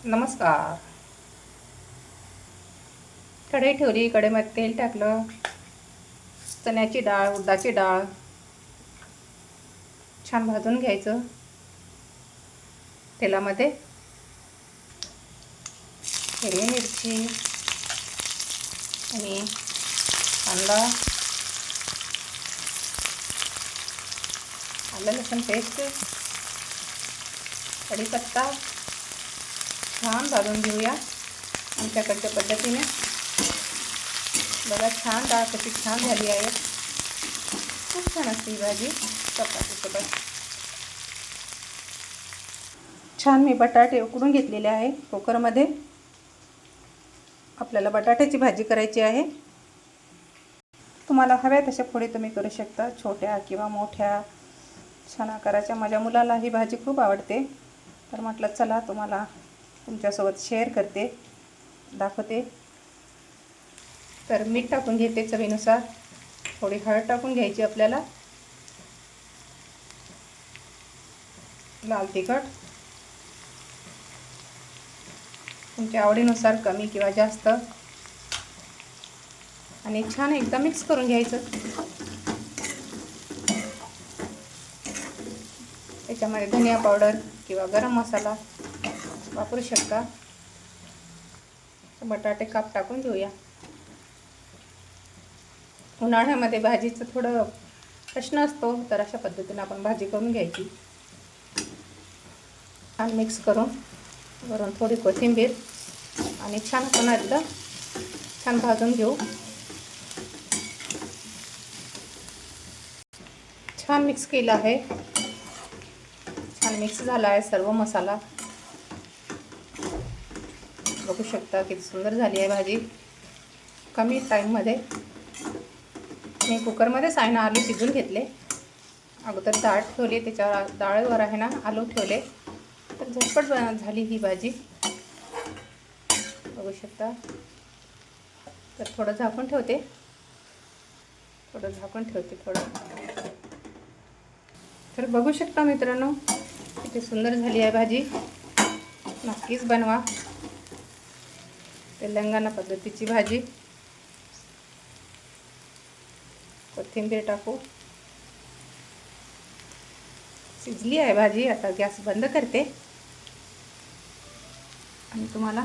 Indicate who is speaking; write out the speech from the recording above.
Speaker 1: नमस्कार. कढई ठेवली, कढईमध्ये तेल टाकलं, चण्याची डाळ, उडदाची डाळ छान भाजून घ्यायचं तेलामध्ये. हिरवी मिरची आणि कांदा, आलं लसूण पेस्ट, कढीपत्ता छान भाजून घेऊया आमच्याकडच्या पद्धतीने. बघा छान डाळ कशी छान झाली आहे. खूप छान असते ही भाजी चपातीसोबत. छान मी बटाटे उकडून घेतलेले आहे कुकरमध्ये. आपल्याला बटाट्याची भाजी करायची आहे. तुम्हाला हव्या तशा फोडी तुम्ही करू शकता, छोट्या किंवा मोठ्या, छान आकाराच्या. माझ्या मुलाला ही भाजी खूप आवडते, तर म्हटलं चला तुम्हाला तुमच्यासोबत शेअर करते, दाखवते. तर मीठ टाकून घेते चवीनुसार. थोडी हळद टाकून घ्यायची आपल्याला. लाल तिखट तुमच्या आवडीनुसार कमी किंवा जास्त. आणि छान एकदा मिक्स करून घ्यायचं. त्याच्यामध्ये धनिया पावडर किंवा गरम मसाला वापरू शकता. बटाटे काप टाकून घेऊया. उन्हाळ्यामध्ये भाजीचं थोडं प्रश्न असतो, तर अशा पद्धतीने आपण भाजी करून घ्यायची. छान मिक्स करून वरून थोडी कोथिंबीर आणि छान पुन्हा एकदा छान भाजून घेऊ. छान मिक्स केलं आहे. छान मिक्स झाला आहे सर्व मसाला. बघू शकता किती सुंदर झाली आहे भाजी. कमी टाईममध्ये मी कुकरमध्येच आहे ना आलू शिजून घेतले. अगोदर डाळ ठेवली, त्याच्यावर डाळीवर आहे ना आलू ठेवले, तर झटपट झाली ही भाजी. बघू शकता. तर थोडं झाकून ठेवते, तर बघू शकता मित्रांनो किती सुंदर झाली आहे भाजी. नक्कीच बनवा. तेलंगणा पद्धतीची भाजी. कोथिंबीर टाकू. शिजली आहे भाजी. आता गॅस बंद करते आणि तुम्हाला